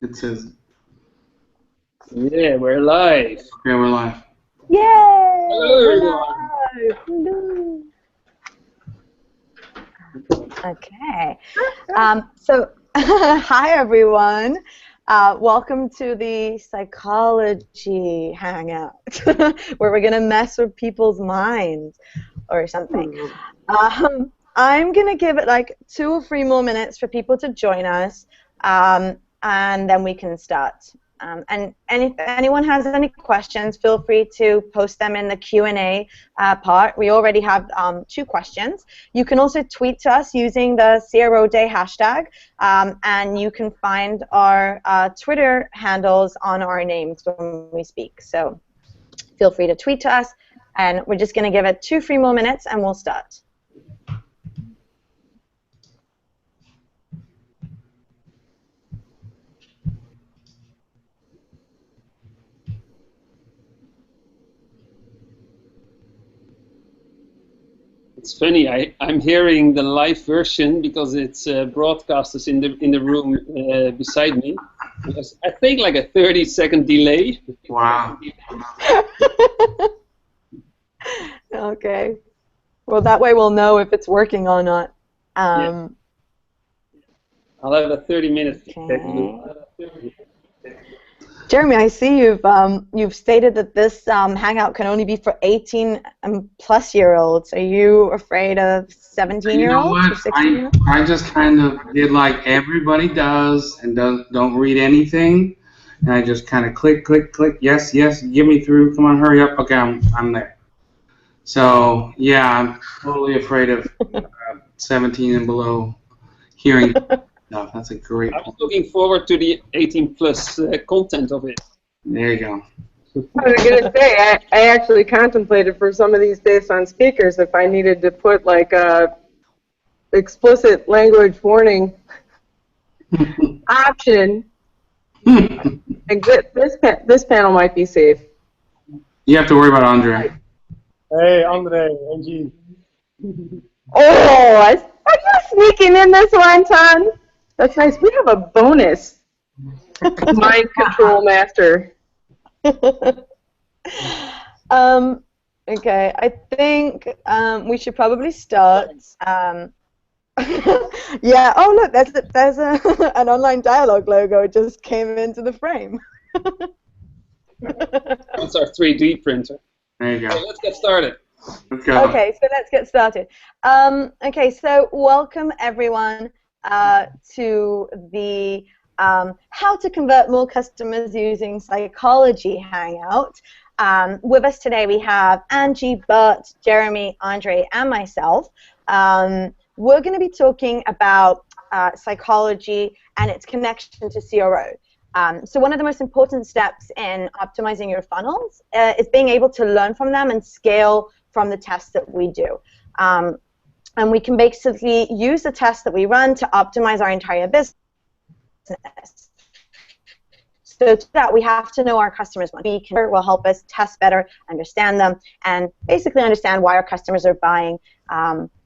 It says. Yeah, we're live. Okay, we're live. Yay! Hello, Hello. Okay. So, hi everyone. Welcome to the psychology hangout, where we're gonna mess with people's minds or something. I'm gonna give it like 2 or 3 more minutes for people to join us, and then we can start. And if anyone has any questions, feel free to post them in the Q&A part. We already have 2 questions. You can also tweet to us using the CRO Day hashtag, and you can find our Twitter handles on our names when we speak. So feel free to tweet to us, and we're just going to give it 2 or 3 more minutes, and we'll start. It's funny. I'm hearing the live version because it's broadcasters in the room beside me. There's, I think, like a 30-second delay. Wow. Okay. Well, that way we'll know if it's working or not. Yeah. I'll have a 30-minute. Okay. Jeremy, I see you've stated that this hangout can only be for 18 and plus year olds. Are you afraid of 17-year-olds or 16-year-olds? I just kind of did like everybody does and don't read anything, and I just kind of click, yes, get me through, come on, hurry up, okay, I'm there. So yeah, I'm totally afraid of 17 and below hearing stuff. That's a great point. I'm looking forward to the 18-plus content of it. There you go. I was going to say, I actually contemplated for some of these based on speakers if I needed to put like a explicit language warning option. This panel might be safe. You have to worry about André. Hey, André, Angie. Oh, are you sneaking in this one, Ton? That's nice. We have a bonus mind control master. Okay, I think we should probably start. Yeah. Oh, look, there's an online dialogue logo just came into the frame. That's our 3D printer. There you go. Okay, let's get started. Let's go. Okay, so let's get started. Okay, so welcome everyone to the How to Convert More Customers Using Psychology Hangout. With us today we have Angie, Bart, Jeremy, André, and myself. We're going to be talking about psychology and its connection to CRO. So one of the most important steps in optimizing your funnels is being able to learn from them and scale from the tests that we do. And we can basically use the tests that we run to optimize our entire business. So to that, we have to know our customers. Will help us test better, understand them, and basically understand why our customers are buying,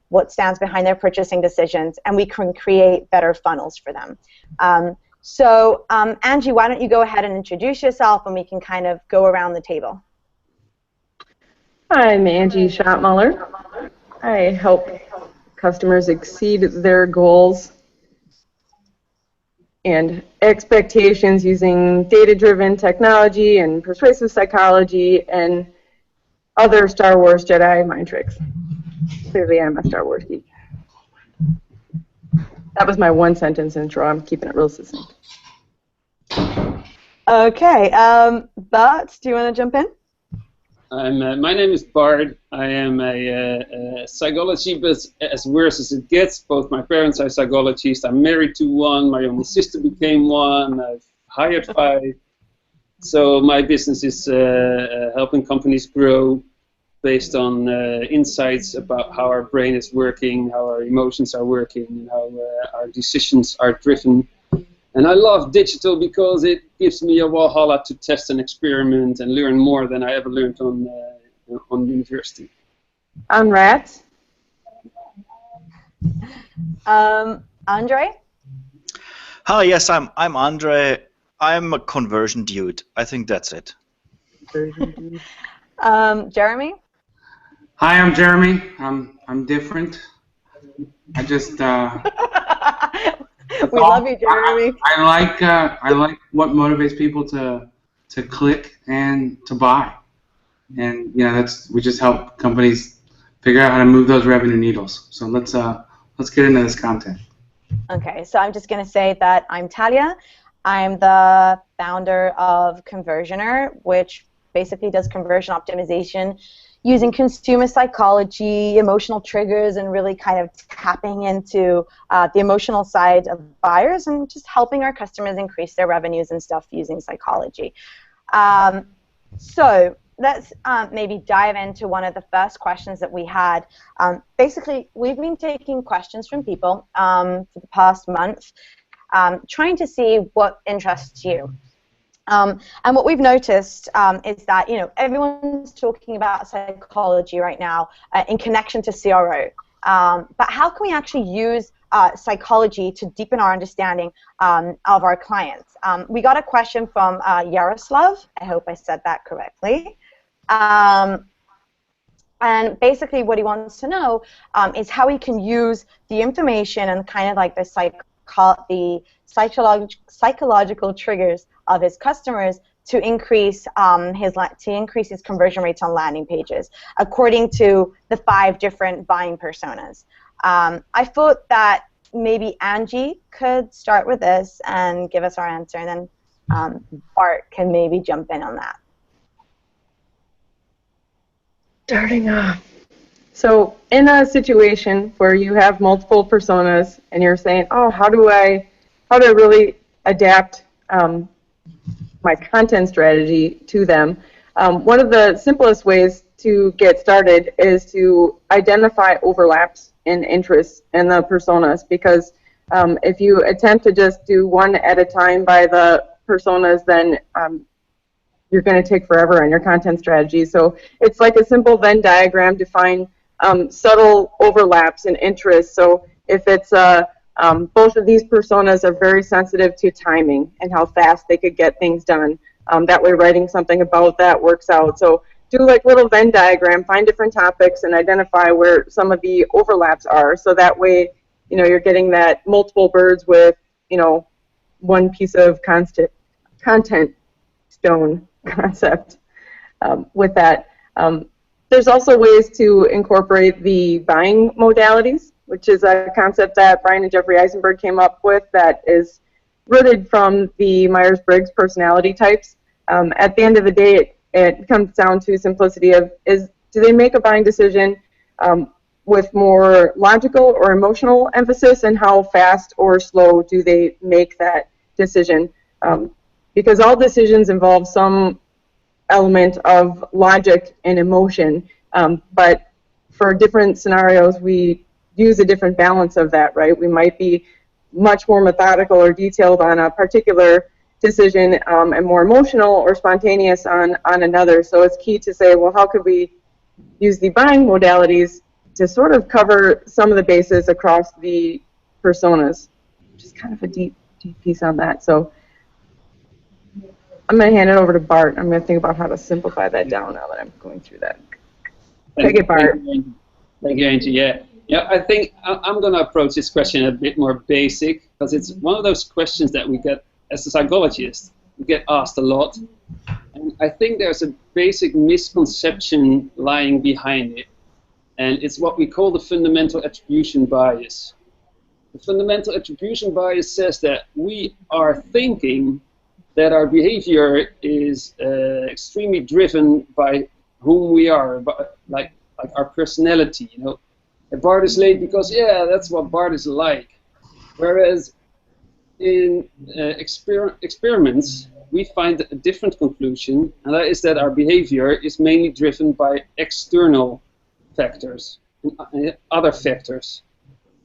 what stands behind their purchasing decisions, and we can create better funnels for them. So Angie, why don't you go ahead and introduce yourself, and we can kind of go around the table. I'm Angie Schottmuller. I help customers exceed their goals and expectations using data-driven technology and persuasive psychology and other Star Wars Jedi mind tricks. Clearly, I'm a Star Wars geek. That was my one-sentence intro. I'm keeping it real succinct. Okay, Bart, do you want to jump in? My name is Bart. I am a psychology, but as worse as it gets. Both my parents are psychologists. I'm married to one. My only sister became one. I've hired 5. So my business is helping companies grow based on insights about how our brain is working, how our emotions are working, and how our decisions are driven. And I love digital because it gives me a Valhalla to test and experiment and learn more than I ever learned on university. I'm Rats. André? Hi, yes, I'm André. I'm a conversion dude. I think that's it. Jeremy? Hi, I'm Jeremy. I'm different. I just We love you, Jeremy. I like what motivates people to click and to buy, and we just help companies figure out how to move those revenue needles. So let's get into this content. Okay, so I'm just going to say that I'm Talia. I'm the founder of Conversioner, which basically does conversion optimization using consumer psychology, emotional triggers, and really kind of tapping into the emotional side of buyers and just helping our customers increase their revenues and stuff using psychology. So let's maybe dive into one of the first questions that we had. Basically, we've been taking questions from people for the past month, trying to see what interests you. And what we've noticed is that everyone's talking about psychology right now in connection to CRO. But how can we actually use psychology to deepen our understanding of our clients? We got a question from Yaroslav. I hope I said that correctly. And basically what he wants to know is how he can use the information and kind of like the psychological triggers of his customers to increase his conversion rates on landing pages according to the 5 different buying personas. I thought that maybe Angie could start with this and give us our answer, and then Bart can maybe jump in on that. Starting off. So in a situation where you have multiple personas and you're saying, oh, how do I really adapt my content strategy to them, one of the simplest ways to get started is to identify overlaps in interests in the personas, because if you attempt to just do one at a time by the personas, then you're going to take forever on your content strategy. So it's like a simple Venn diagram to find subtle overlaps in interests. So if it's both of these personas are very sensitive to timing and how fast they could get things done. That way writing something about that works out. So do like little Venn diagram, find different topics and identify where some of the overlaps are. So that way, you're getting that multiple birds with, one piece of content stone concept with that. There's also ways to incorporate the buying modalities, which is a concept that Brian and Jeffrey Eisenberg came up with that is rooted from the Myers-Briggs personality types. At the end of the day, it comes down to simplicity of do they make a buying decision with more logical or emotional emphasis, and how fast or slow do they make that decision? Because all decisions involve some element of logic and emotion, but for different scenarios we use a different balance of that, right? We might be much more methodical or detailed on a particular decision and more emotional or spontaneous on another. So it's key to say, well, how could we use the buying modalities to sort of cover some of the bases across the personas, which is kind of a deep piece on that. So I'm going to hand it over to Bart. I'm going to think about how to simplify that down now that I'm going through that. Take it, Bart. Thank you, Angie. Yeah, I think I'm going to approach this question a bit more basic, because it's one of those questions that we get as a psychologist. We get asked a lot. And I think there's a basic misconception lying behind it. And it's what we call the fundamental attribution bias. The fundamental attribution bias says that we are thinking that our behavior is extremely driven by whom we are, like our personality. Bart is late because, yeah, that's what Bart is like. Whereas in experiments, we find a different conclusion, and that is that our behavior is mainly driven by external factors and other factors.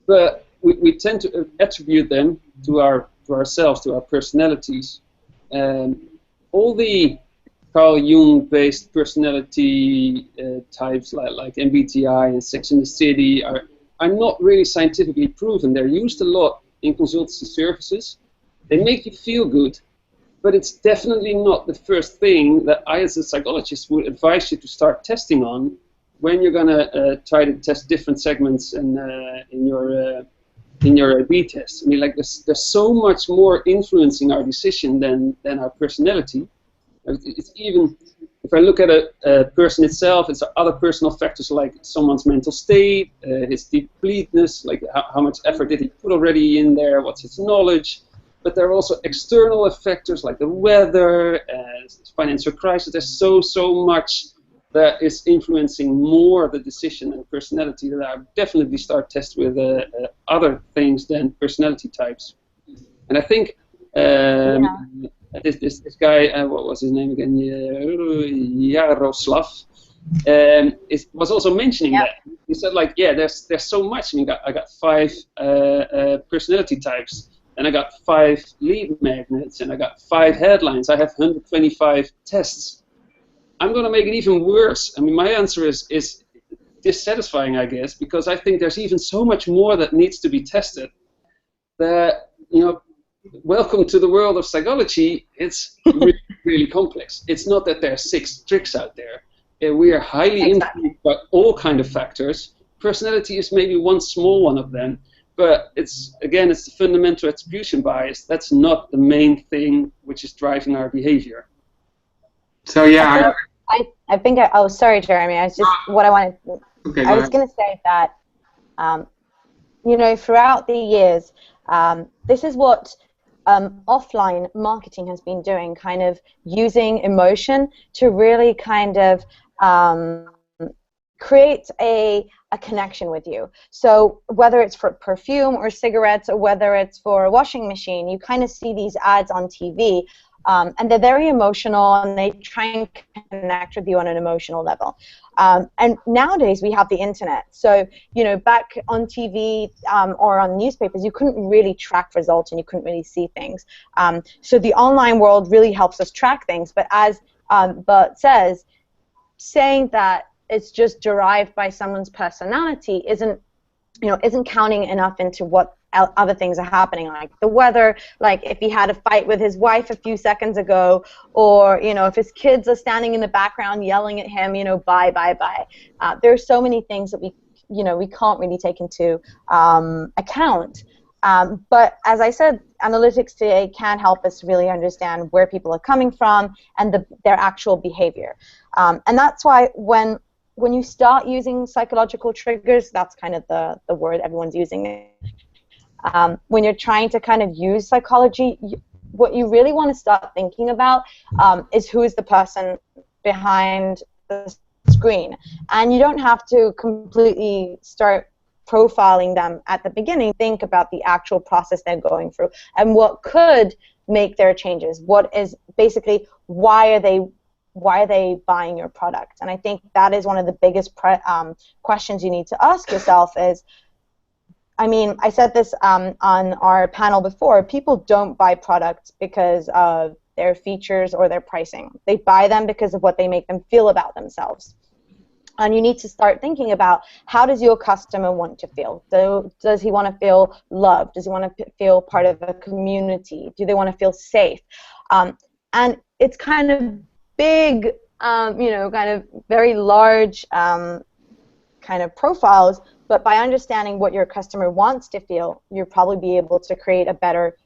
But we tend to attribute them to ourselves, to our personalities. All the Carl Jung-based personality types like MBTI and Sex and the City are not really scientifically proven. They're used a lot in consultancy services. They make you feel good, but it's definitely not the first thing that I, as a psychologist, would advise you to start testing on when you're going to try to test different segments in your A/B test. I mean, like there's so much more influencing our decision than our personality. It's even, if I look at a person itself, it's other personal factors like someone's mental state, his depleteness, like how much effort did he put already in there, what's his knowledge. But there are also external factors like the weather, financial crisis. There's so much that is influencing more the decision and personality that I would definitely start test with other things than personality types. And I think this guy, what was his name again? Jaroslav, was also mentioning that. He said, like, yeah, there's so much. I mean, I got 5 personality types, and I got 5 lead magnets, and I got 5 headlines. I have 125 tests. I'm going to make it even worse. I mean, my answer is dissatisfying, I guess, because I think there's even so much more that needs to be tested. That, you know, welcome to the world of psychology. It's really, really complex. It's not that there are 6 tricks out there. We are highly influenced by all kind of factors. Personality is maybe one small one of them, but it's the fundamental attribution bias. That's not the main thing which is driving our behavior. So yeah, I think oh, sorry, Jeremy. I was just what I wanted. Okay, I was going to say that you know, throughout the years, this is what offline marketing has been doing, kind of using emotion to really kind of create a connection with you. So whether it's for perfume or cigarettes, or whether it's for a washing machine, you kind of see these ads on TV. And they're very emotional, and they try and connect with you on an emotional level. And nowadays we have the internet. So, you know, back on TV or on newspapers, you couldn't really track results and you couldn't really see things. So the online world really helps us track things. But as Bart says, saying that it's just derived by someone's personality isn't counting enough into what other things are happening, like the weather, like if he had a fight with his wife a few seconds ago, or, you know, if his kids are standing in the background yelling at him, you know, bye. There's so many things that we can't really take into account. But as I said, analytics today can help us really understand where people are coming from and their actual behavior. And that's why when you start using psychological triggers, that's kind of the word everyone's using. When you're trying to kind of use psychology, what you really want to start thinking about is who is the person behind the screen. And you don't have to completely start profiling them at the beginning. Think about the actual process they're going through and what could make their changes. What is basically, why are they buying your product? And I think that is one of the biggest questions you need to ask yourself is, I mean, I said this on our panel before, people don't buy products because of their features or their pricing. They buy them because of what they make them feel about themselves. And you need to start thinking about, how does your customer want to feel? Does he want to feel loved? Does he want to feel part of a community? Do they want to feel safe? And it's kind of big, you know, kind of very large kind of profiles. But by understanding what your customer wants to feel, you'll probably be able to create a better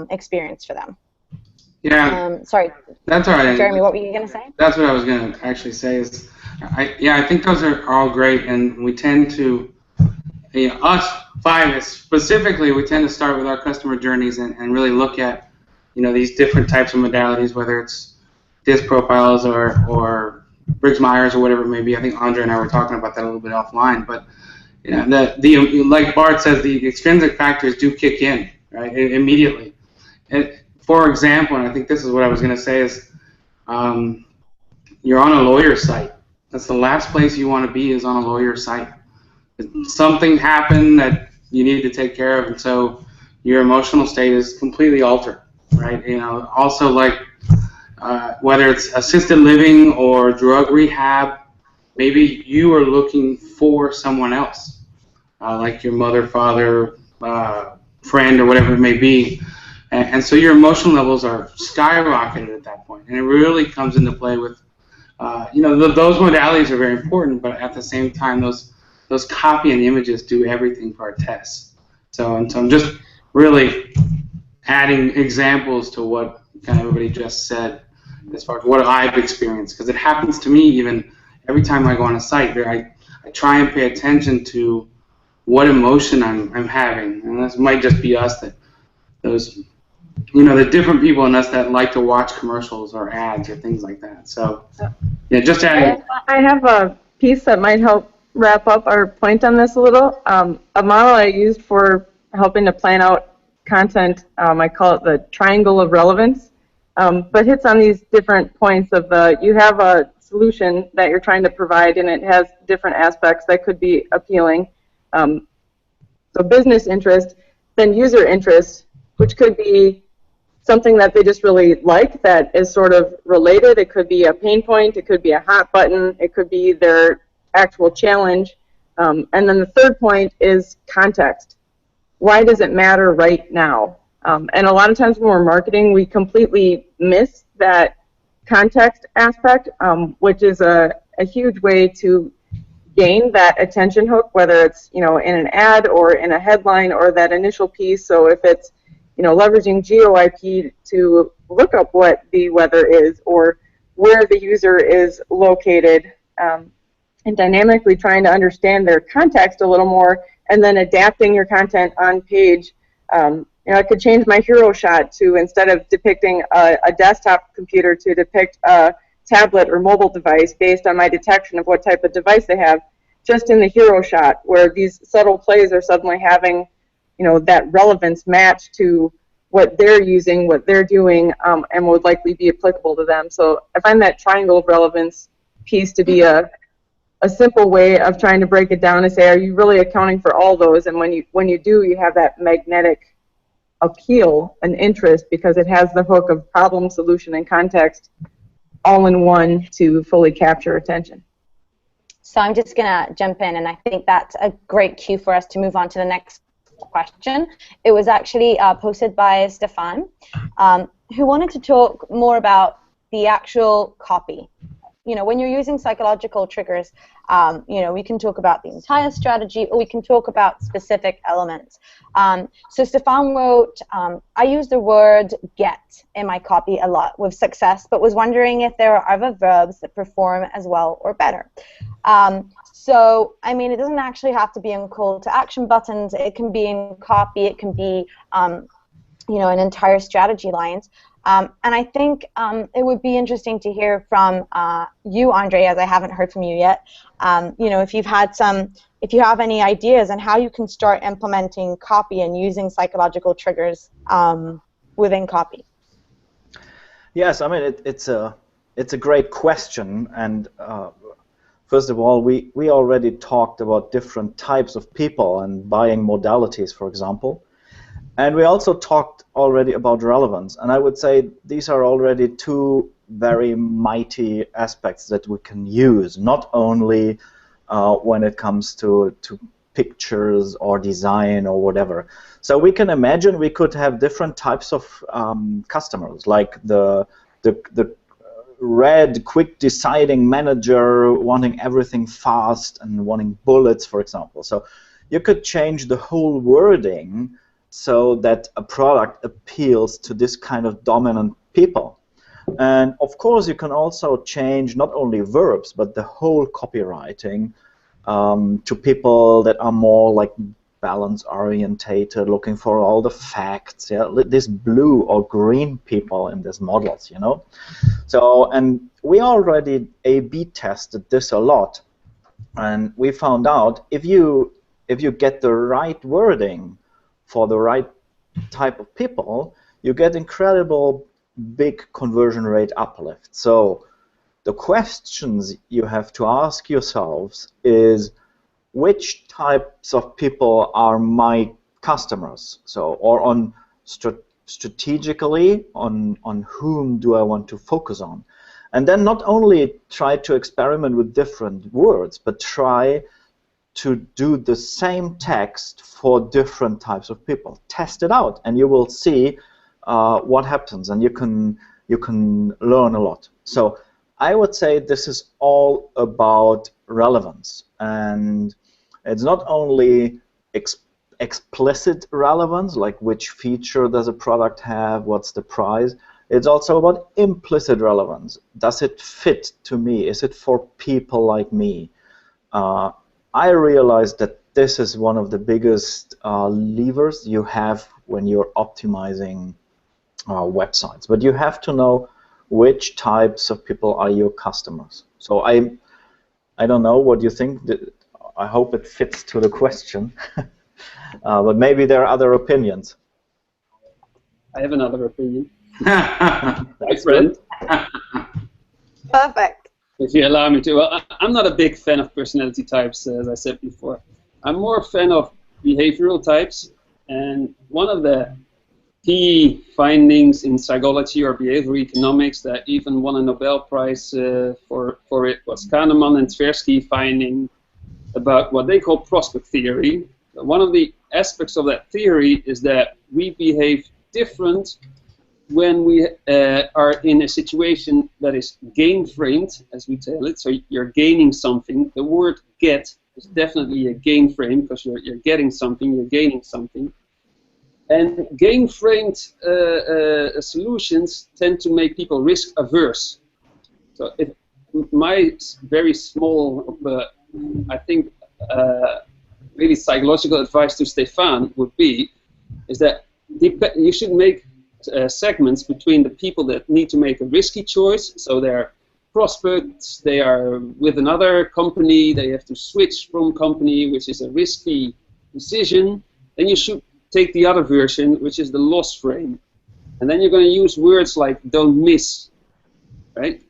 experience for them. Yeah. Sorry. That's all right. Jeremy, what were you going to say? That's what I was going to actually say. Is I think those are all great, and we tend to, you know, us 5 specifically, we tend to start with our customer journeys and really look at, you know, these different types of modalities, whether it's DISC profiles or Briggs-Myers or whatever it may be. I think André and I were talking about that a little bit offline, but you know, like Bart says, the extrinsic factors do kick in, right, immediately. And for example, and I think this is what I was going to say is, you're on a lawyer's site. That's the last place you want to be, is on a lawyer's site. Something happened that you need to take care of, and so your emotional state is completely altered, right? You know, also like whether it's assisted living or drug rehab, maybe you are looking for someone else, like your mother, father, friend, or whatever it may be. and so your emotion levels are skyrocketed at that point, and it really comes into play with, those modalities are very important, but at the same time, those copy and images do everything for our tests. So I'm just really adding examples to what kind of everybody just said as far as what I've experienced, because it happens to me even every time I go on a site. I try and pay attention to what emotion I'm having, and this might just be us, that those, the different people in us that like to watch commercials or ads or things like that. So yeah, just adding. I have a piece that might help wrap up our point on this a little. A model I used for helping to plan out content, I call it the triangle of relevance, but hits on these different points of you have a solution that you're trying to provide, and it has different aspects that could be appealing. So business interest, then user interest, which could be something that they just really like that is sort of related. It could be a pain point, it could be a hot button, it could be their actual challenge. And then the third point is context. Why does it matter right now? And a lot of times when we're marketing, we completely miss that context aspect, which is a huge way to gain that attention hook, whether it's in an ad or in a headline or that initial piece. So if it's leveraging GeoIP to look up what the weather is or where the user is located, and dynamically trying to understand their context a little more, and then adapting your content on page. I could change my hero shot to, instead of depicting a desktop computer, to depict a tablet or mobile device based on my detection of what type of device they have, just in the hero shot, where these subtle plays are suddenly having that relevance match to what they're using, what they're doing, and would likely be applicable to them. So I find that triangle of relevance piece to be a simple way of trying to break it down and say, are you really accounting for all those? And when you do, you have that magnetic appeal and interest, because it has the hook of problem, solution, and context all in one to fully capture attention. So I'm just going to jump in, and I think that's a great cue for us to move on to the next question. It was actually posted by Stefan, who wanted to talk more about the actual copy. When you're using psychological triggers, we can talk about the entire strategy, or we can talk about specific elements. So Stefan wrote, I use the word get in my copy a lot with success, but was wondering if there are other verbs that perform as well or better. So, it doesn't actually have to be in call to action buttons. It can be in copy. It can be, in entire strategy lines. And I think it would be interesting to hear from you, André, as I haven't heard from you yet. If you have any ideas on how you can start implementing copy and using psychological triggers within copy. Yes, it's a great question, and first of all, we already talked about different types of people and buying modalities, for example. And we also talked already about relevance, and I would say these are already two very mighty aspects that we can use, not only when it comes to pictures or design or whatever. So we can imagine we could have different types of customers, like the red, quick deciding manager wanting everything fast and wanting bullets, for example. So you could change the whole wording so that a product appeals to this kind of dominant people. And of course, you can also change not only verbs, but the whole copywriting to people that are more like balance-orientated, looking for all the facts. Yeah, this blue or green people in these models, So, and we already A/B tested this a lot, and we found out if you get the right wording for the right type of people, you get incredible big conversion rate uplift. So the questions you have to ask yourselves is, which types of people are my customers? So, or on strategically, on whom do I want to focus on? And then not only try to experiment with different words, but try to do the same text for different types of people. Test it out, and you will see what happens, and you can learn a lot. So I would say this is all about relevance, and it's not only explicit relevance, like which feature does a product have, what's the price. It's also about implicit relevance. Does it fit to me? Is it for people like me? I realized that this is one of the biggest levers you have when you're optimizing websites. But you have to know which types of people are your customers. So I don't know what you think. I hope it fits to the question. But maybe there are other opinions. I have another opinion. My friend. Perfect. If you allow me to. Well, I'm not a big fan of personality types, as I said before. I'm more a fan of behavioral types. And one of the key findings in psychology or behavioral economics that even won a Nobel Prize for it was Kahneman and Tversky finding about what they call prospect theory. One of the aspects of that theory is that we behave different when we are in a situation that is gain-framed, as we tell it. So you're gaining something. The word get is definitely a gain frame because you're getting something, you're gaining something. And gain-framed solutions tend to make people risk-averse. So if my very small, I think, really psychological advice to Stefan would be, is that you should make segments between the people that need to make a risky choice, so they're prospects, they are with another company, they have to switch from company, which is a risky decision. Then you should take the other version, which is the loss frame. And then you're going to use words like don't miss, right?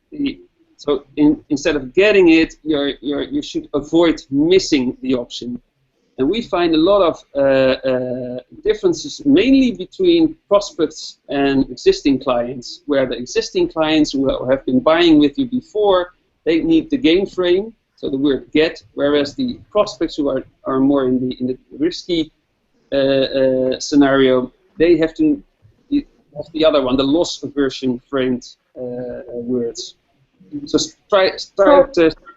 So instead of getting it, you should avoid missing the option. And we find a lot of differences, mainly between prospects and existing clients, where the existing clients who have been buying with you before, they need the gain frame, so the word get, whereas the prospects who are more in the risky scenario, they have to have the other one, the loss aversion framed words. So start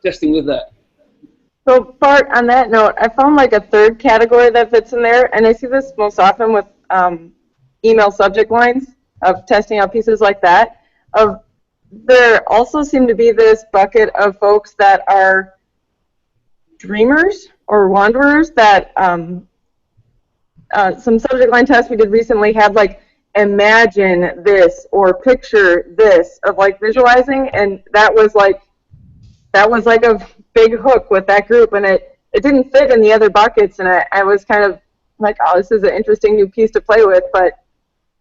testing with that. So Bart, on that note, I found like a third category that fits in there, and I see this most often with email subject lines of testing out pieces like that. There also seem to be this bucket of folks that are dreamers or wanderers that some subject line tests we did recently had like imagine this or picture this of like visualizing, and that was like a big hook with that group, and it didn't fit in the other buckets, and I was kind of like, oh, this is an interesting new piece to play with. But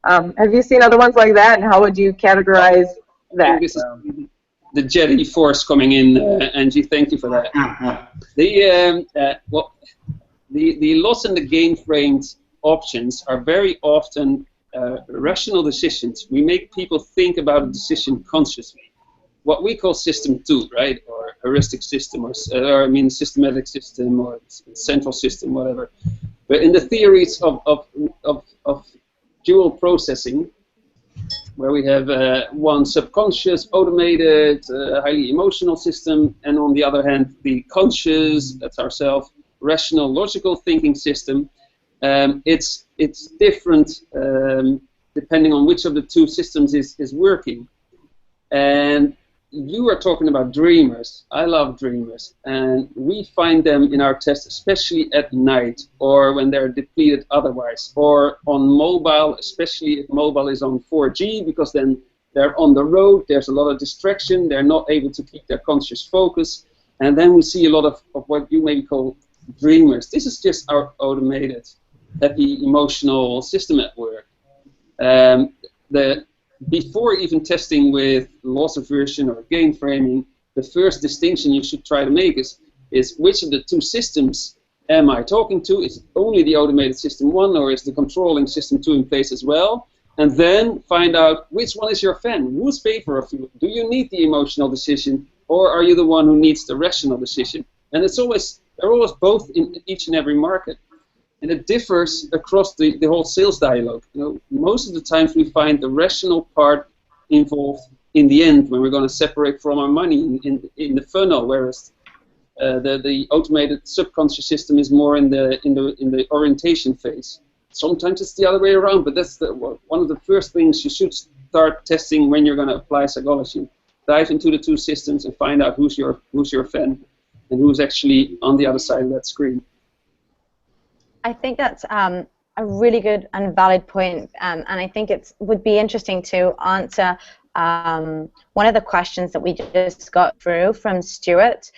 have you seen other ones like that, and how would you categorize that? This is the Jetty force coming in, Angie. Thank you for that. The loss and the gain framed options are very often rational decisions. We make people think about a decision consciously. What we call system 2, right, or heuristic system, or I mean systematic system, or central system, whatever. But in the theories of dual processing, where we have one subconscious, automated, highly emotional system, and on the other hand, the conscious, that's ourself, rational, logical thinking system. It's different depending on which of the two systems is working. And you are talking about dreamers. I love dreamers, and we find them in our tests, especially at night or when they're depleted otherwise, or on mobile, especially if mobile is on 4G, because then they're on the road, there's a lot of distraction, they're not able to keep their conscious focus, and then we see a lot of what you maybe call dreamers. This is just our automated, happy, emotional system at work. Before even testing with loss aversion or gain framing, the first distinction you should try to make is which of the two systems am I talking to? Is it only the automated system 1, or is the controlling system 2 in place as well? And then find out which one is your fan. Whose favor of you? Do you need the emotional decision, or are you the one who needs the rational decision? And they're always both in each and every market. And it differs across the whole sales dialogue. You know, most of the times we find the rational part involved in the end when we're going to separate from our money in the funnel, whereas the automated subconscious system is more in the orientation phase. Sometimes it's the other way around, but that's one of the first things you should start testing when you're going to apply psychology. Dive into the two systems and find out who's your fan and who's actually on the other side of that screen. I think that's a really good and valid point, and I think it would be interesting to answer one of the questions that we just got through from Stuart,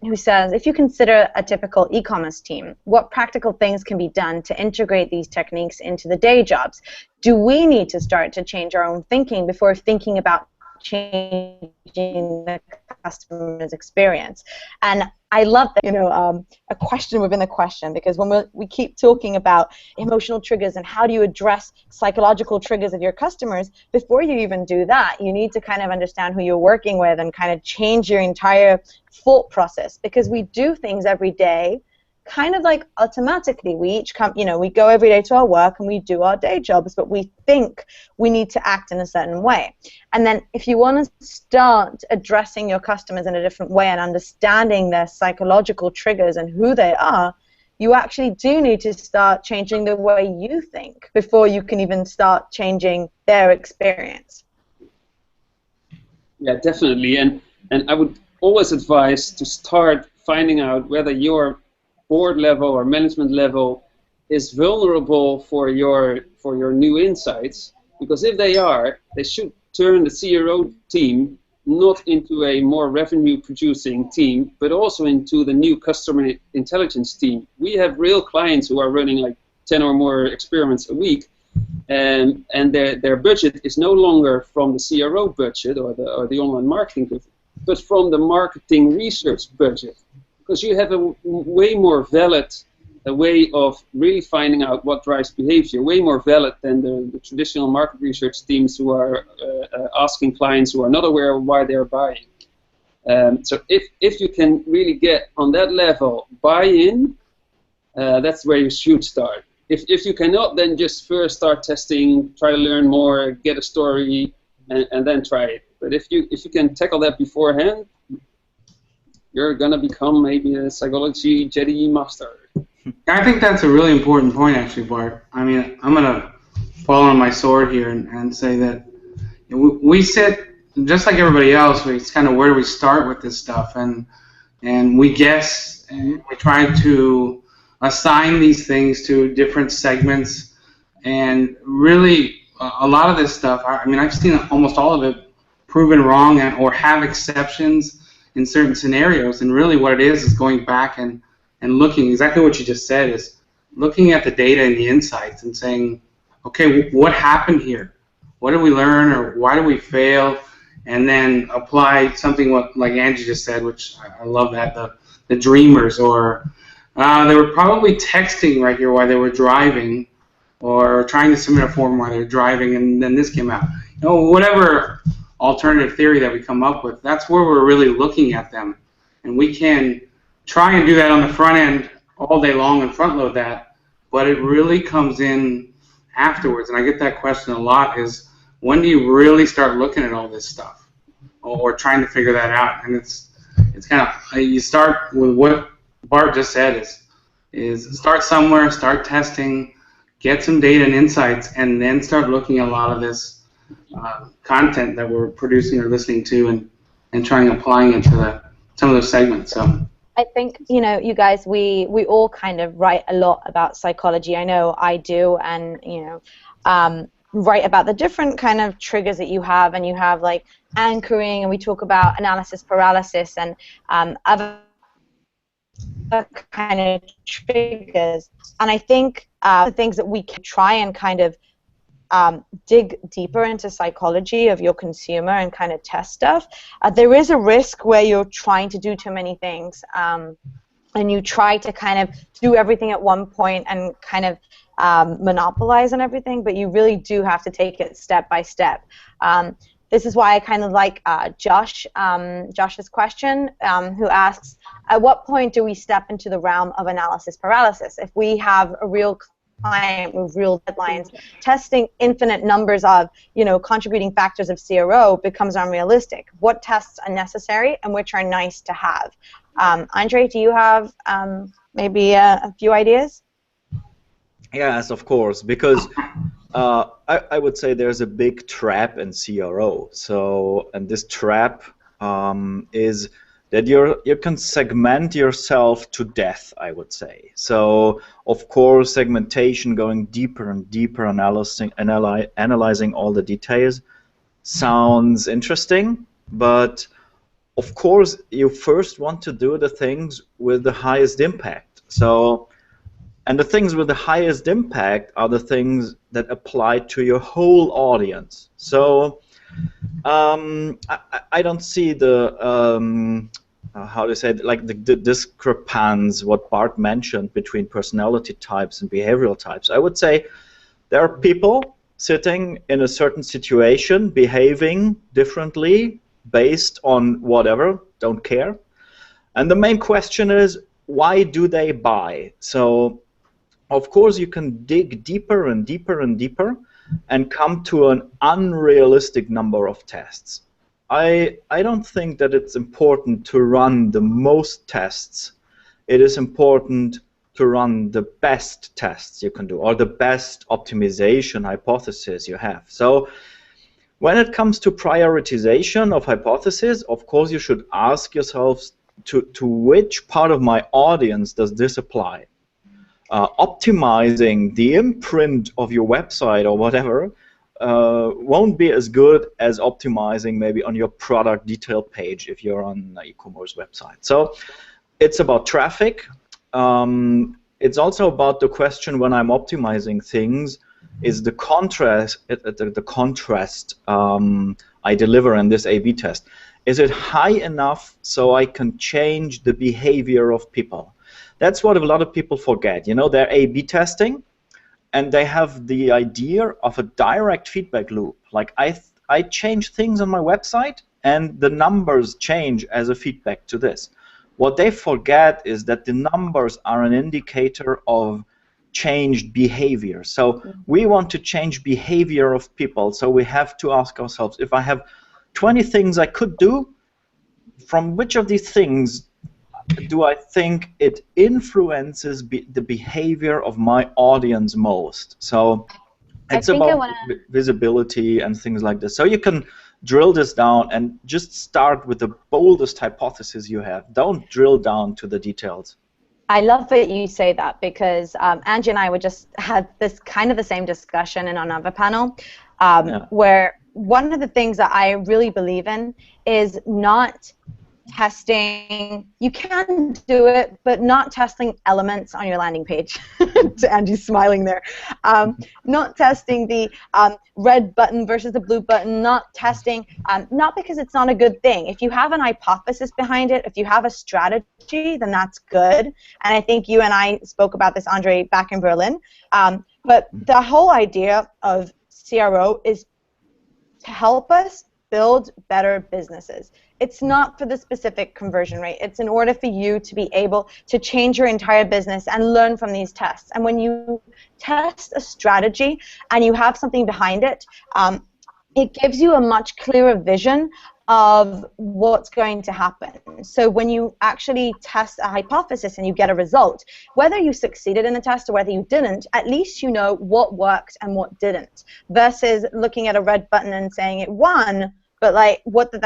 who says, if you consider a typical e-commerce team, what practical things can be done to integrate these techniques into the day jobs? Do we need to start to change our own thinking before thinking about changing the customer's experience? And I love that, you know, a question within a question, because when we keep talking about emotional triggers and how do you address psychological triggers of your customers, before you even do that, you need to kind of understand who you're working with and kind of change your entire thought process, because we do things every day kind of like automatically. We each come, you know, we go every day to our work and we do our day jobs, but we think we need to act in a certain way. And then if you want to start addressing your customers in a different way and understanding their psychological triggers and who they are, you actually do need to start changing the way you think before you can even start changing their experience. Yeah, definitely. And I would always advise to start finding out whether your board level or management level is vulnerable for your new insights, because if they are, they should turn the CRO team not into a more revenue producing team, but also into the new customer intelligence team. We have real clients who are running like 10 or more experiments a week, and their budget is no longer from the CRO budget or the online marketing budget, but from the marketing research budget. Because you have a way more valid way of really finding out what drives behavior, way more valid than the traditional market research teams who are asking clients who are not aware of why they're buying. So if you can really get on that level buy-in, that's where you should start. If you cannot, then just first start testing, try to learn more, get a story, and then try it. But if you can tackle that beforehand, you're going to become maybe a psychology Jedi master. I think that's a really important point, actually, Bart. I mean, I'm going to fall on my sword here and say that we sit, just like everybody else, it's kind of where do we start with this stuff, and we guess, and we try to assign these things to different segments, and really a lot of this stuff, I mean, I've seen almost all of it proven wrong or have exceptions in certain scenarios, and really what it is going back and looking, exactly what you just said, is looking at the data and the insights and saying, okay, what happened here? What did we learn, or why did we fail? And then apply something like Angie just said, which I love that, the dreamers, or they were probably texting right here while they were driving, or trying to submit a form while they were driving, and then this came out. You know, whatever alternative theory that we come up with, that's where we're really looking at them. And we can try and do that on the front end all day long and front load that, but it really comes in afterwards. And I get that question a lot, is when do you really start looking at all this stuff or trying to figure that out? And it's kind of, you start with what Bart just said, is start somewhere, start testing, get some data and insights, and then start looking at a lot of this content that we're producing or listening to, and trying applying it to some of those segments. So I think, you know, you guys, we all kind of write a lot about psychology. I know I do, and, you know, write about the different kind of triggers that you have, and you have like anchoring, and we talk about analysis paralysis and other kind of triggers. And I think the things that we can try and kind of dig deeper into psychology of your consumer and kind of test stuff, there is a risk where you're trying to do too many things, and you try to kind of do everything at one point and kind of monopolize on everything, but you really do have to take it step by step. this is why I kind of like Josh's question, who asks, at what point do we step into the realm of analysis paralysis? If we have a real client with real deadlines, testing infinite numbers of, contributing factors of CRO becomes unrealistic. What tests are necessary and which are nice to have? André, do you have maybe a few ideas? Yes, of course, because I would say there's a big trap in CRO. So, and this trap is that you can segment yourself to death, I would say. So, of course, segmentation, going deeper and deeper, analyzing all the details, sounds interesting, but of course, you first want to do the things with the highest impact. So, and the things with the highest impact are the things that apply to your whole audience. So, I don't see the how to say it, like the discrepancy what Bart mentioned between personality types and behavioral types. I would say there are people sitting in a certain situation, behaving differently based on whatever, don't care. And the main question is, why do they buy? So, of course, you can dig deeper and deeper and deeper and come to an unrealistic number of tests. I don't think that it's important to run the most tests. It is important to run the best tests you can do, or the best optimization hypothesis you have. So when it comes to prioritization of hypotheses, of course you should ask yourselves to which part of my audience does this apply? Optimizing the imprint of your website or whatever won't be as good as optimizing maybe on your product detail page if you're on an e-commerce website. So it's about traffic. It's also about the question when I'm optimizing things, is the contrast I deliver in this A/B test, is it high enough so I can change the behavior of people? That's what a lot of people forget. They're A/B testing, and they have the idea of a direct feedback loop. Like I change things on my website, and the numbers change as a feedback to this. What they forget is that the numbers are an indicator of changed behavior. So we want to change behavior of people. So we have to ask ourselves, if I have 20 things I could do, from which of these things do I think it influences the behavior of my audience most? So it's about visibility and things like this. So you can drill this down and just start with the boldest hypothesis you have. Don't drill down to the details. I love that you say that, because Angie and I would just had this kind of the same discussion in another panel where one of the things that I really believe in is not testing. You can do it, but not testing elements on your landing page. Angie's smiling there. Not testing the red button versus the blue button, not testing, not because it's not a good thing. If you have an hypothesis behind it, if you have a strategy, then that's good. And I think you and I spoke about this, André, back in Berlin. But the whole idea of CRO is to help us build better businesses. It's not for the specific conversion rate. It's in order for you to be able to change your entire business and learn from these tests. And when you test a strategy and you have something behind it, it gives you a much clearer vision of what's going to happen. So when you actually test a hypothesis and you get a result, whether you succeeded in the test or whether you didn't, at least you know what worked and what didn't, versus looking at a red button and saying it won, but like, what does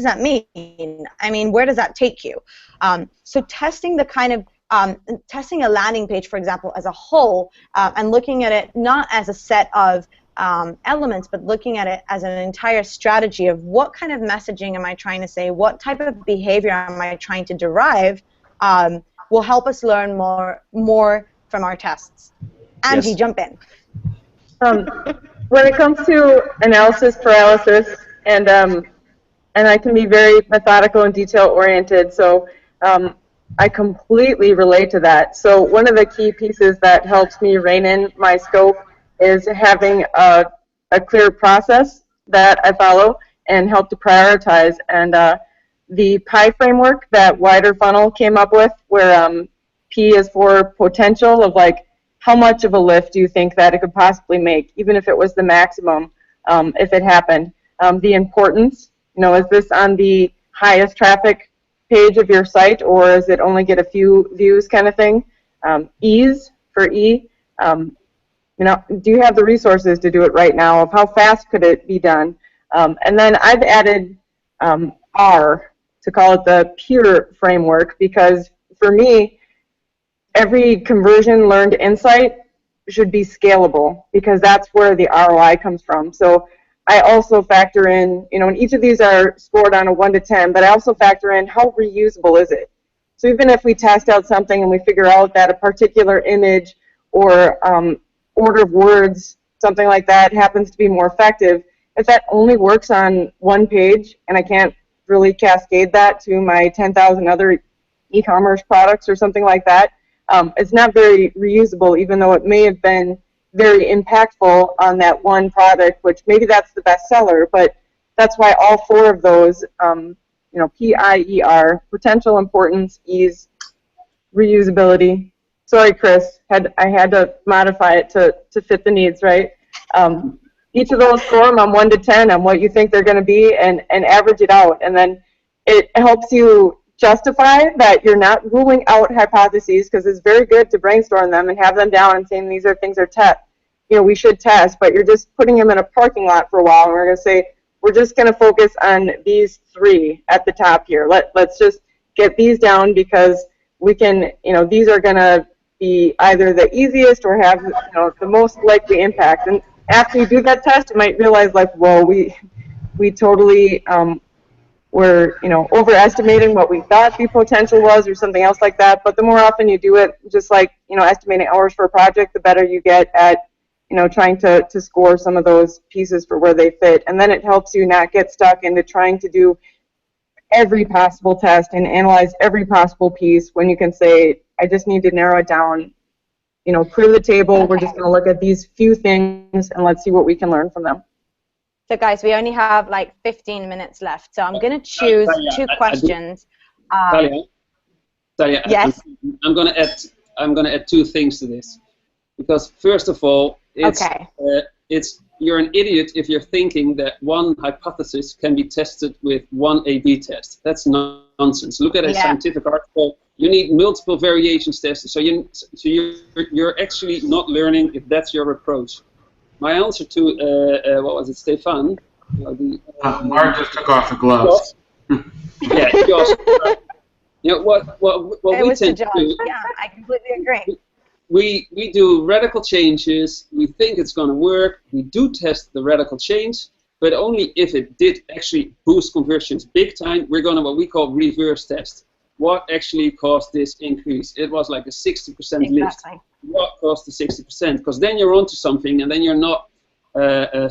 that mean? I mean, where does that take you? So testing the kind of testing a landing page, for example, as a whole, and looking at it not as a set of elements, but looking at it as an entire strategy of what kind of messaging am I trying to say, what type of behavior am I trying to derive, will help us learn more from our tests. Angie, jump in. When it comes to analysis paralysis, and I can be very methodical and detail-oriented, so I completely relate to that. So one of the key pieces that helps me rein in my scope is having a clear process that I follow, and help to prioritize. And the PI framework that Wider Funnel came up with, where P is for potential, of like how much of a lift do you think that it could possibly make, even if it was the maximum, if it happened. The importance, is this on the highest traffic page of your site, or is it only get a few views kind of thing? Ease, for E, do you have the resources to do it right now? Of how fast could it be done? And then I've added R, to call it the peer framework, because for me, every conversion learned insight should be scalable, because that's where the ROI comes from. So I also factor in, and each of these are scored on a 1 to 10, but I also factor in how reusable is it. So even if we test out something and we figure out that a particular image or order of words, something like that, happens to be more effective, if that only works on one page and I can't really cascade that to my 10,000 other e-commerce products or something like that, it's not very reusable, even though it may have been very impactful on that one product, which maybe that's the best seller, but that's why all 4 of those, PIER, potential, importance, ease, reusability. Sorry, Chris, I had to modify it to fit the needs, right? Each of those score them on 1 to 10 on what you think they're going to be, and average it out. And then it helps you justify that you're not ruling out hypotheses, because it's very good to brainstorm them and have them down and saying these are things we should test, but you're just putting them in a parking lot for a while, and we're going to say, we're just going to focus on these 3 at the top here. Let's just get these down, because we can, these are going to be either the easiest or have, the most likely impact. And after you do that test, you might realize, like, whoa, we totally were, overestimating what we thought the potential was, or something else like that. But the more often you do it, just like, estimating hours for a project, the better you get at, trying to score some of those pieces for where they fit. And then it helps you not get stuck into trying to do every possible test and analyze every possible piece, when you can say, I just need to narrow it down, clear the table. Okay. We're just going to look at these few things, and let's see what we can learn from them. So guys, we only have like 15 minutes left, so I'm going to choose Talia, 2 questions. Talia, yes? I'm going to add 2 things to this, because first of all, you're an idiot if you're thinking that one hypothesis can be tested with one A/B test. That's nonsense. Look at a scientific article. You need multiple variations tests. So you're actually not learning if that's your approach. My answer to what was it, Stefan? Bart just took off the gloves. Yeah, Josh. What we tend to do. Yeah, I completely agree. We do radical changes. We think it's going to work. We do test the radical change, but only if it did actually boost conversions big time. We're going to what we call reverse test. What actually caused this increase? It was like a 60% lift. What caused the 60%? Because then you're onto something, and then you're not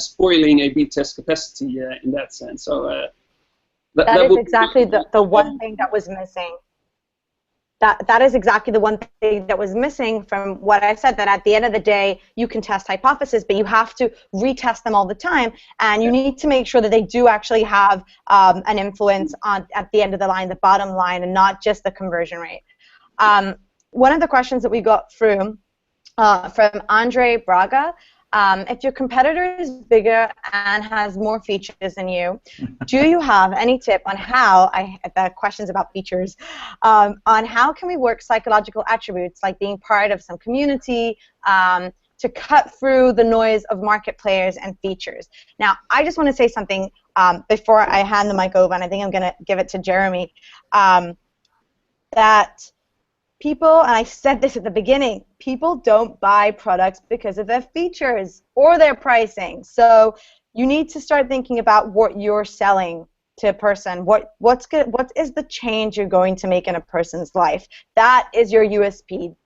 spoiling A/B test capacity in that sense. So that is exactly the one thing that was missing. That is exactly the one thing that was missing from what I said, that at the end of the day, you can test hypotheses, but you have to retest them all the time, and you need to make sure that they do actually have an influence at the end of the line, the bottom line, and not just the conversion rate. One of the questions that we got through from André Braga, if your competitor is bigger and has more features than you, do you have any tip on how, the question's about features, on how can we work psychological attributes like being part of some community to cut through the noise of market players and features? Now, I just want to say something before I hand the mic over, and I think I'm going to give it to Jeremy, that people, and I said this at the beginning, people don't buy products because of their features or their pricing. So you need to start thinking about what you're selling to a person. What is the change you're going to make in a person's life? That is your USP.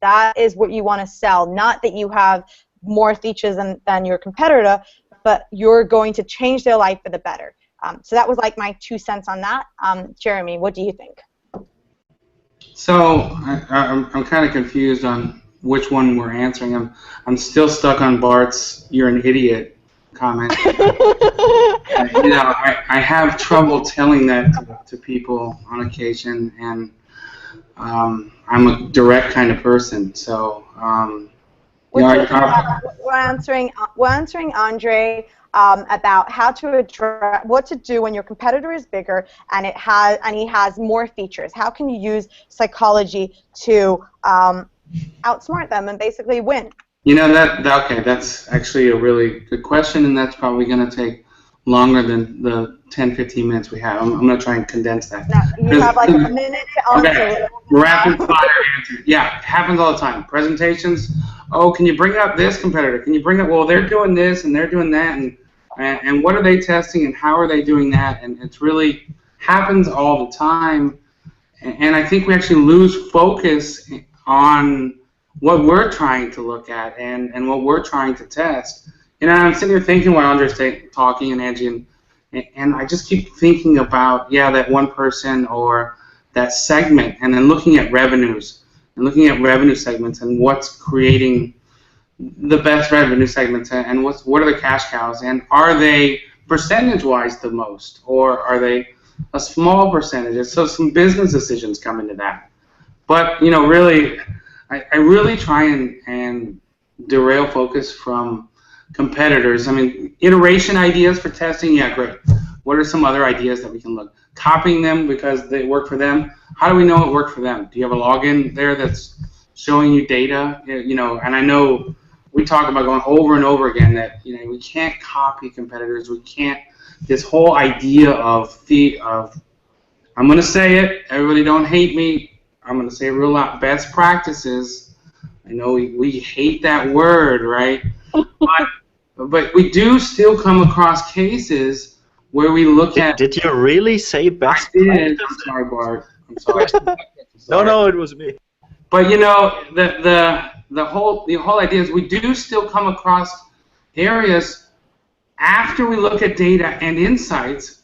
That is what you want to sell. Not that you have more features than your competitor, but you're going to change their life for the better. So that was like my 2 cents on that. Jeremy, what do you think? So I'm kind of confused on which one we're answering. I'm still stuck on Bart's "you're an idiot" comment. I have trouble telling that to people on occasion, and I'm a direct kind of person, so. We're answering André about how to address what to do when your competitor is bigger and he has more features. How can you use psychology to outsmart them and basically win? Okay, that's actually a really good question, and that's probably going to take longer than the 10-15 minutes we have. I'm going to try and condense that. No, you have like a minute to answer. Okay, rapid fire answer. Yeah, it happens all the time. Presentations. Oh, can you bring up this competitor? Can you bring up? Well, they're doing this and they're doing that, and what are they testing and how are they doing that? And it's really happens all the time, and I think we actually lose focus on what we're trying to look at and what we're trying to test. And I'm sitting here thinking while Andre's talking and Angie, and I just keep thinking about, that one person or that segment, and then looking at revenues and looking at revenue segments and what's creating the best revenue segments and what are the cash cows, and are they percentage-wise the most, or are they a small percentage? So some business decisions come into that. But, really, I really try and derail focus from competitors. I mean, iteration ideas for testing, yeah, great. What are some other ideas that we can look? Copying them because they work for them. How do we know it worked for them? Do you have a login there that's showing you data? And I know we talk about going over and over again that we can't copy competitors. We can't. This whole idea of I'm going to say it. Everybody don't hate me. I'm going to say it real loud. Best practices. I know we hate that word, right? But we do still come across cases where we look at. Did you really say best? I did. I'm sorry, Bart. I'm sorry. No, it was me. But the whole idea is we do still come across areas after we look at data and insights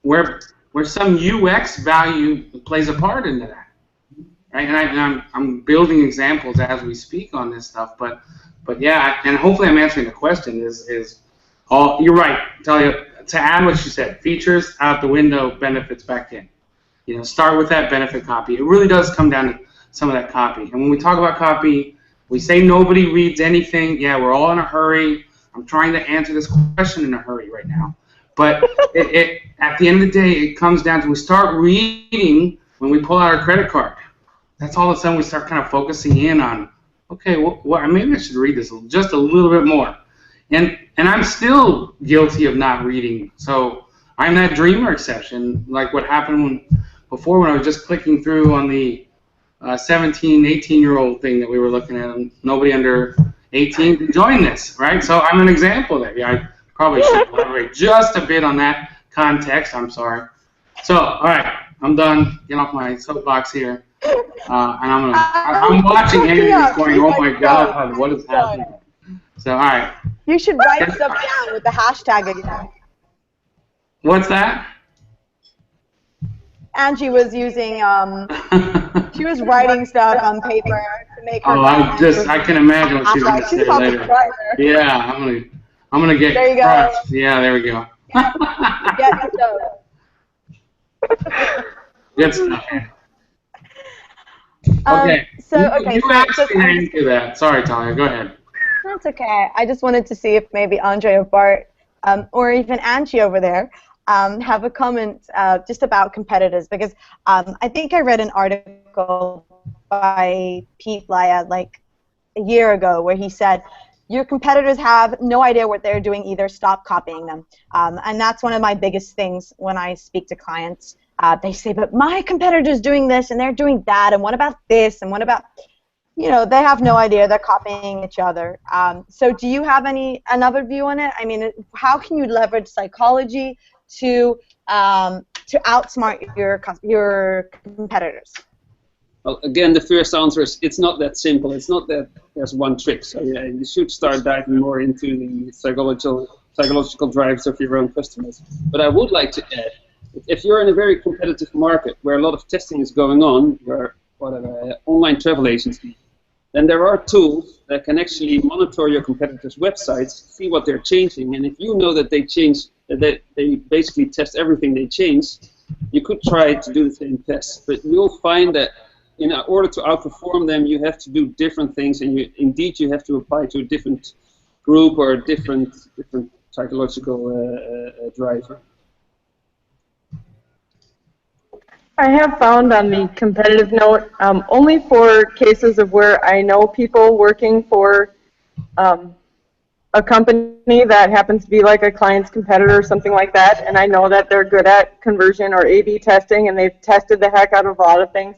where some UX value plays a part into that. Right? And I'm building examples as we speak on this stuff, but yeah, and hopefully I'm answering the question. You're right, Talia. To add what you said, features out the window, benefits back in. Start with that benefit copy. It really does come down to some of that copy. And when we talk about copy, we say nobody reads anything. Yeah, we're all in a hurry. I'm trying to answer this question in a hurry right now. But at the end of the day, it comes down to we start reading when we pull out our credit card. That's all of a sudden we start kind of focusing in on, okay, well, maybe I should read this just a little bit more. And I'm still guilty of not reading. So I'm that dreamer exception, like what happened before when I was just clicking through on the 17, 18-year-old thing that we were looking at, and nobody under 18 could join this, right? So I'm an example of that. Yeah, I probably should elaborate just a bit on that context. I'm sorry. So, all right, I'm done. Get off my soapbox here. And I'm watching Angie going, oh my God, what is happening? So, all right. You should write stuff down with the hashtag again. What's that? Angie was using, she was writing stuff on paper to make her. Oh, I can imagine what she's going to say later. Yeah, I'm gonna get crushed. Yeah, there we go. Get Good stuff. Okay. You asked me to do that. Sorry, Talia. Go ahead. That's okay. I just wanted to see if maybe André or Bart, or even Angie over there, have a comment just about competitors, because I think I read an article by Pete Laya like a year ago where he said, your competitors have no idea what they're doing either, stop copying them. And that's one of my biggest things when I speak to clients. They say, but my competitor's doing this and they're doing that, and what about this, and what about, they have no idea, they're copying each other. So do you have another view on it? I mean, how can you leverage psychology to outsmart your competitors? Well, again, the first answer is it's not that simple. It's not that there's one trick. So yeah, you should start diving more into the psychological drivers of your own customers. But I would like to add, if you're in a very competitive market where a lot of testing is going on, you're online travel agency, then there are tools that can actually monitor your competitors' websites, see what they're changing, and if you know that they change, that they basically test everything they change, you could try to do the same tests. But you'll find that in order to outperform them, you have to do different things, and you have to apply to a different group or a different psychological driver. I have found on the competitive note, only for cases of where I know people working for a company that happens to be like a client's competitor or something like that, and I know that they're good at conversion or A/B testing, and they've tested the heck out of a lot of things.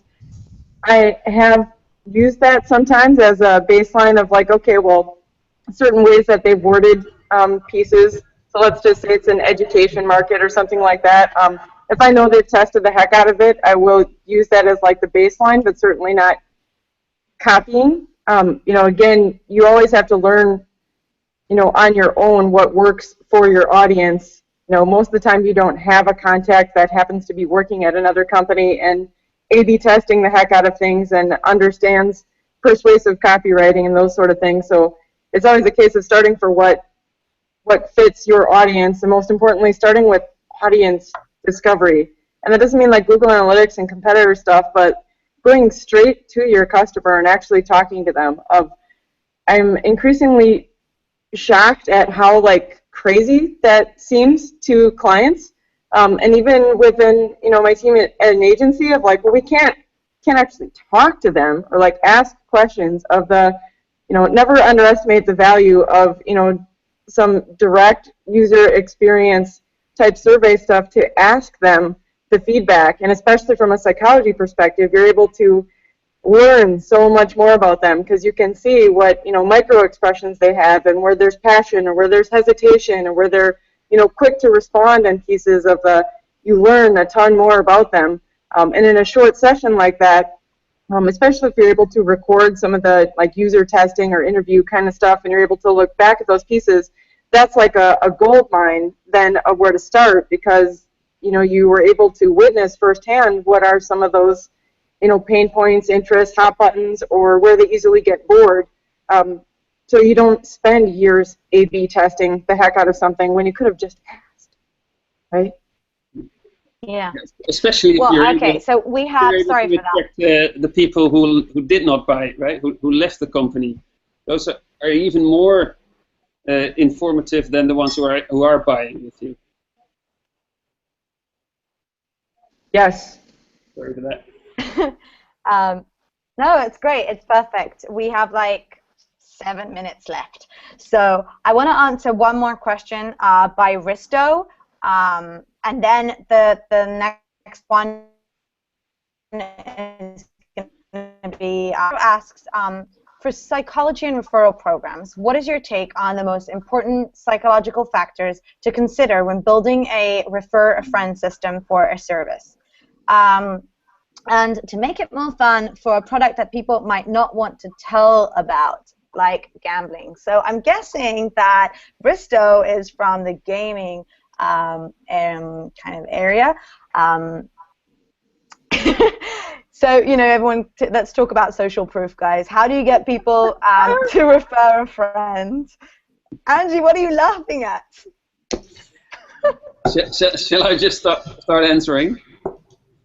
I have used that sometimes as a baseline of like, okay, well, certain ways that they've worded pieces. So let's just say it's an education market or something like that. If I know they've tested the heck out of it, I will use that as like the baseline, but certainly not copying. Again, you always have to learn, on your own what works for your audience. Most of the time you don't have a contact that happens to be working at another company and A/B testing the heck out of things and understands persuasive copywriting and those sort of things. So it's always a case of starting for what fits your audience, and most importantly, starting with audience discovery. And that doesn't mean like Google Analytics and competitor stuff, but going straight to your customer and actually talking to them. I'm increasingly shocked at how like crazy that seems to clients, and even within my team at an agency of like, well, we can't actually talk to them or like ask questions of the, never underestimate the value of some direct user experience type survey stuff to ask them the feedback. And especially from a psychology perspective, you're able to learn so much more about them because you can see what micro expressions they have and where there's passion or where there's hesitation or where they're quick to respond in pieces of you learn a ton more about them. And in a short session like that, especially if you're able to record some of the like user testing or interview kind of stuff and you're able to look back at those pieces, that's like a gold mine then of where to start, because you were able to witness firsthand what are some of those pain points, interests, hot buttons, or where they easily get bored. So you don't spend years A/B testing the heck out of something when you could have just asked, right? Yeah. Especially if okay, so we have, sorry for that. The people who did not buy it, right? Who left the company. Those are even more informative than the ones who are buying with you. Yes. Sorry for that. No, it's great. It's perfect. We have like 7 minutes left. So I want to answer one more question by Risto, and then the next one is going to be asks, for psychology and referral programs, what is your take on the most important psychological factors to consider when building a refer a friend system for a service? And to make it more fun, for a product that people might not want to tell about, like gambling. So I'm guessing that Bristow is from the gaming kind of area. So, everyone, let's talk about social proof, guys. How do you get people to refer a friend? Angie, what are you laughing at? Shall I just start answering?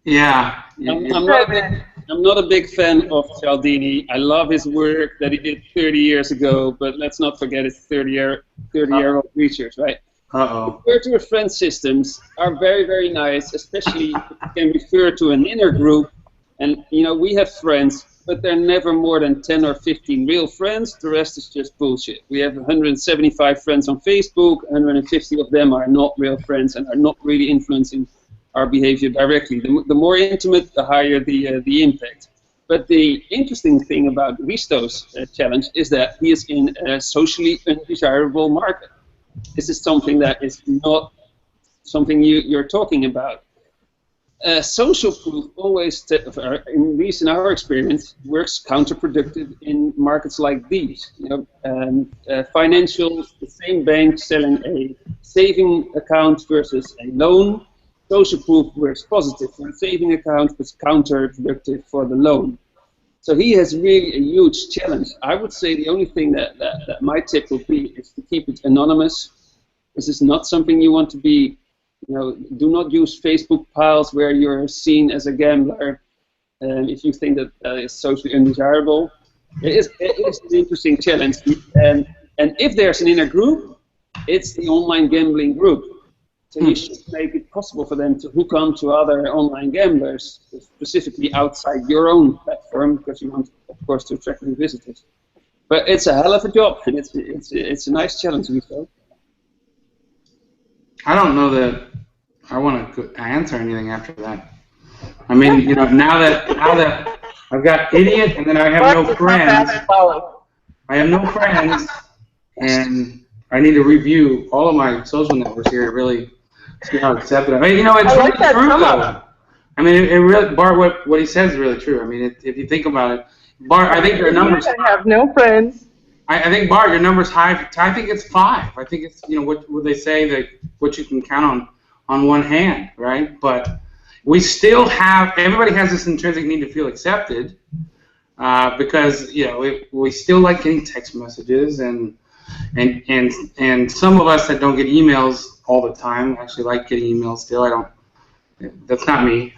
Yeah. I'm not a big fan of Cialdini. I love his work that he did 30 years ago, but let's not forget his 30-year-old research, right? Uh-oh. Refer to a friend systems are very, very nice, especially if you can refer to an inner group. And, we have friends, but they're never more than 10 or 15 real friends. The rest is just bullshit. We have 175 friends on Facebook. 150 of them are not real friends and are not really influencing our behavior directly. The more intimate, the higher the impact. But the interesting thing about Risto's challenge is that he is in a socially undesirable market. This is something that is not something you're talking about. Social proof always, at least in our experience, works counterproductive in markets like these. Financials, the same bank selling a saving account versus a loan. Social proof works positive for a saving account, but counterproductive for the loan. So he has really a huge challenge. I would say the only thing that my tip would be is to keep it anonymous. This is not something you want to be, do not use Facebook piles where you're seen as a gambler if you think that is socially undesirable. It is an interesting challenge. And if there's an inner group, it's the online gambling group. So you should make it possible for them to hook on to other online gamblers, specifically outside your own platform, because you want, of course, to attract new visitors. But it's a hell of a job, and it's a nice challenge, so. I don't know that I want to answer anything after that. I mean, now that I've got idiot, and then I have no friends. I have no friends, and I need to review all of my social networks here to really see how accepted. I mean, it's really true, though. I mean, it really, Bart, what he says is really true. I mean, if you think about it, Bart, I think your numbers. I have no friends. I think, Bart, your number's high. I think it's 5. I think it's, what would they say, that what you can count on one hand, right? But we still have, everybody has this intrinsic need to feel accepted because, we still like getting text messages and some of us that don't get emails all the time actually like getting emails still. That's not me.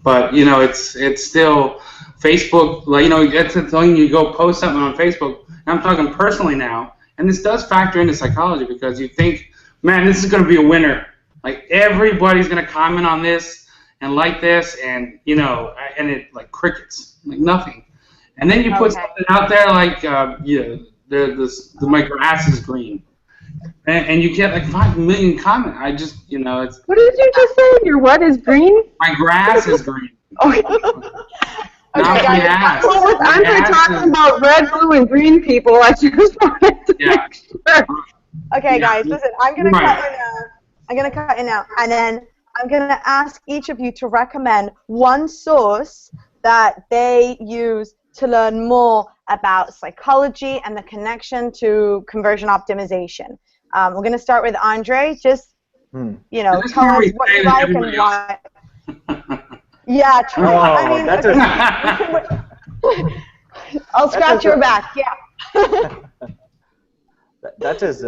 But, it's still Facebook, that's the thing, you go post something on Facebook. I'm talking personally now, and this does factor into psychology because you think, man, this is going to be a winner. Like, everybody's going to comment on this and like this, and, and it, like, crickets, like nothing. And then you put something out there like, my grass is green. And you get, like, 5 million comments. I just, it's... What did you just say? Your what is green? My grass is green. Okay. Not my ass. Well, with André talking about red, blue, and green people, I just wanted to make sure. Okay, guys, listen, I'm going to cut you now. I'm going to cut you now. And then I'm going to ask each of you to recommend one source that they use to learn more about psychology and the connection to conversion optimization. We're going to start with André. Just, tell us what you like and why. Yeah, true. Oh, I mean, I'll scratch your back. Yeah. That is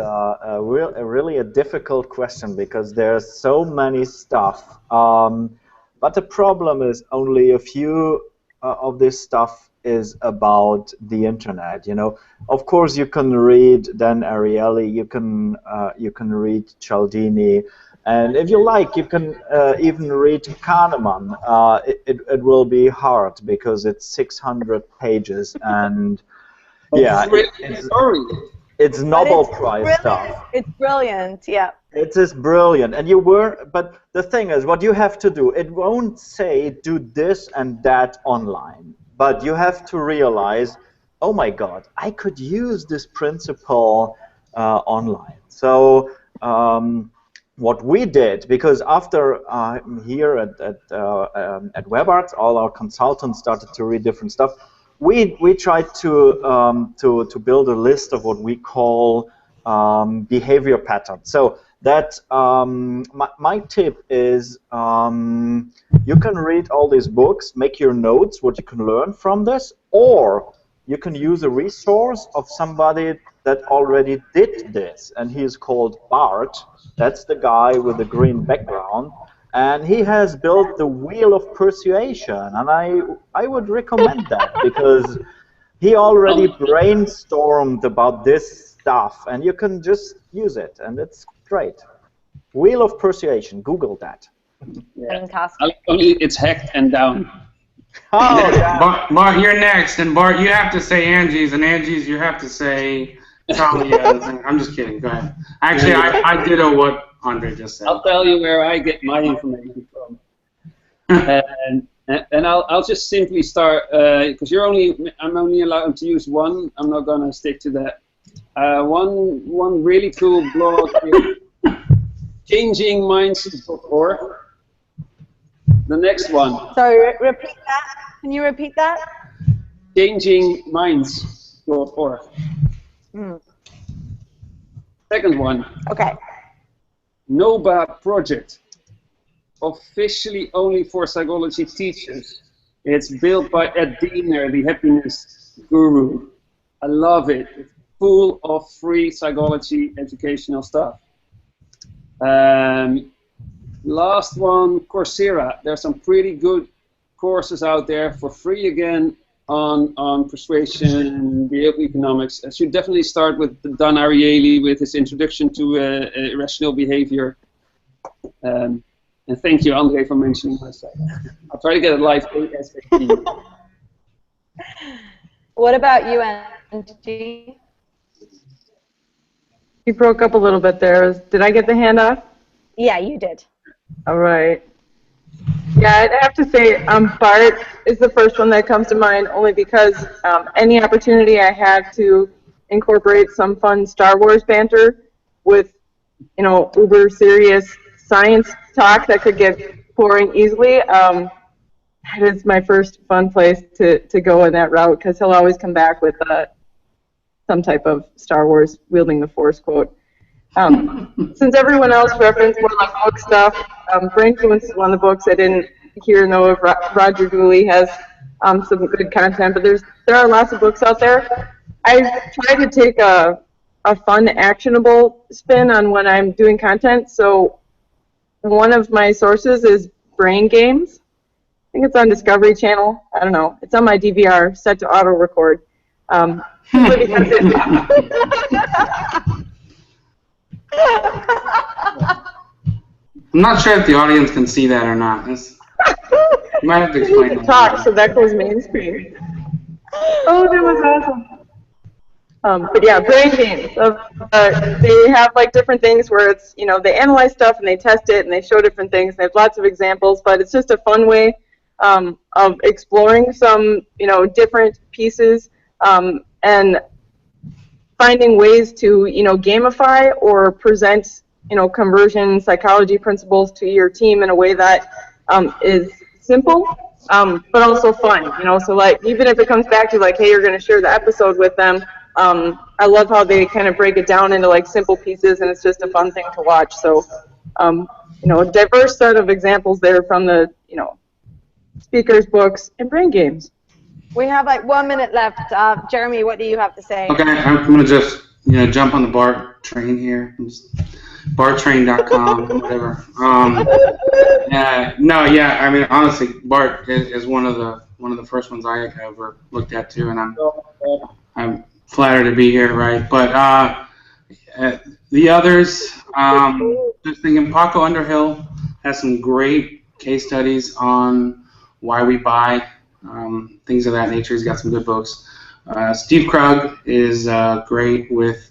really a difficult question because there's so many stuff. But the problem is only a few of this stuff is about the internet. Of course, you can read Dan Ariely, you can read Cialdini. And if you like, you can even read Kahneman. It will be hard because it's 600 pages, and yeah, it's Nobel Prize stuff. It's brilliant, yeah. It is brilliant, and but the thing is, what you have to do, it won't say do this and that online, but you have to realize, oh my God, I could use this principle online. So. What we did, because after here at WebArts, all our consultants started to read different stuff. We tried to build a list of what we call behavior patterns. So that my tip is you can read all these books, make your notes, what you can learn from this, or you can use a resource of somebody that already did this, and he is called Bart. That's the guy with the green background, and he has built the Wheel of Persuasion, and I would recommend that because he already brainstormed about this stuff, and you can just use it, and it's great. Wheel of Persuasion, Google that. Yeah. Fantastic. Only it's hacked and down. Oh, yeah. Bart, you're next, and Bart, you have to say Angie's, and Angie's, you have to say Talia's. I'm just kidding. Go ahead. Actually, I ditto what André just said. I'll tell you where I get my information from, and I'll just simply start because I'm only allowed to use one. I'm not gonna stick to that. One really cool blog is changingminds.org. The next one. Sorry, repeat that. Can you repeat that? Changingminds.org. Second one. Okay. NOBA project, officially only for psychology teachers. It's built by Ed Diener, the happiness guru. I love it. It's full of free psychology educational stuff. Last one, Coursera. There's some pretty good courses out there for free again on persuasion, behavioral economics. I should definitely start with Don Ariely with his introduction to irrational behavior. And thank you, André, for mentioning my site. I'll try to get it live ASAP. What about you, Angie? You broke up a little bit there. Did I get the hand up? Yeah, you did. All right. Yeah, I'd have to say Bart is the first one that comes to mind, only because any opportunity I had to incorporate some fun Star Wars banter with, uber serious science talk that could get boring easily, that is my first fun place to go in that route, because he'll always come back with some type of Star Wars wielding the Force quote. Since everyone else referenced more like book stuff, Brainfluence is one of the books I didn't know of. Roger Dooley has some good content, but there are lots of books out there. I try to take a fun, actionable spin on when I'm doing content. So one of my sources is Brain Games. I think it's on Discovery Channel. I don't know. It's on my DVR, set to auto record. Simply because I'm not sure if the audience can see that or not. You might have to explain that. Talk, so that goes mainstream. Oh, that was awesome. But yeah, Brain Games. They have like different things where it's, they analyze stuff and they test it and they show different things. They have lots of examples, but it's just a fun way of exploring some, different pieces and finding ways to, gamify or present, conversion psychology principles to your team in a way that is simple, but also fun. So like even if it comes back to like, hey, you're going to share the episode with them. I love how they kind of break it down into like simple pieces, and it's just a fun thing to watch. So, a diverse set of examples there from the, speakers, books, and Brain Games. We have like 1 minute left. Jeremy, what do you have to say? Okay, I'm going to just jump on the Bart train here. BartTrain.com, whatever. I mean, honestly, Bart is one of the first ones I ever looked at too, and I'm flattered to be here, right? But the others, just thinking, Paco Underhill has some great case studies on why we buy, things of that nature. He's got some good books. Steve Krug is great with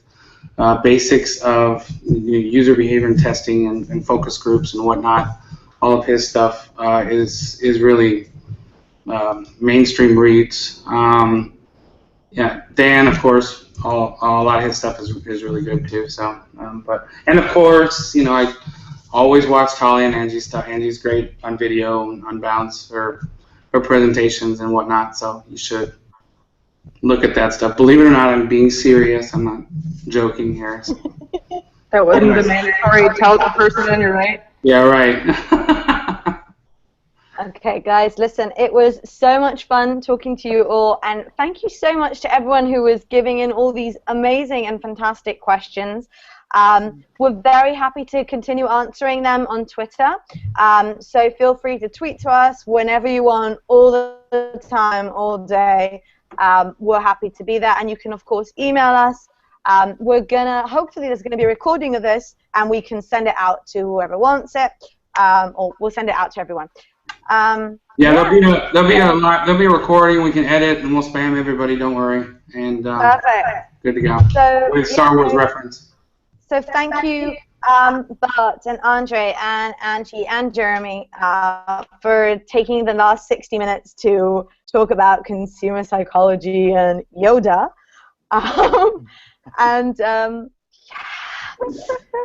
basics of user behavior and testing and focus groups and whatnot. All of his stuff is really mainstream reads. Dan, of course, a lot of his stuff is really good too. So, and of course, I always watch Talia and Angie's stuff. Angie's great on video, on Bounce for presentations and whatnot. So you should look at that stuff. Believe it or not, I'm being serious. I'm not joking here. So. That wasn't the mandatory tell the person on your right. Yeah, right. Okay, guys, listen, it was so much fun talking to you all, and thank you so much to everyone who was giving in all these amazing and fantastic questions. We're very happy to continue answering them on Twitter, so feel free to tweet to us whenever you want, all the time, all day. We're happy to be there, and you can, of course, email us. Hopefully there's gonna be a recording of this, and we can send it out to whoever wants it, or we'll send it out to everyone. There'll be a recording we can edit, and we'll spam everybody. Don't worry, and perfect. Good to go. So, with Star Wars reference. So thank you, Bart and André and Angie and Jeremy for taking the last 60 minutes to talk about consumer psychology and Yoda.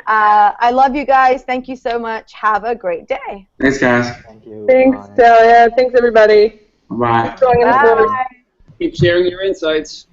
I love you guys. Thank you so much. Have a great day. Thanks, guys. Thank you. Thanks, Bye. Talia. Thanks, everybody. Bye. Keep going in the board. Keep sharing your insights.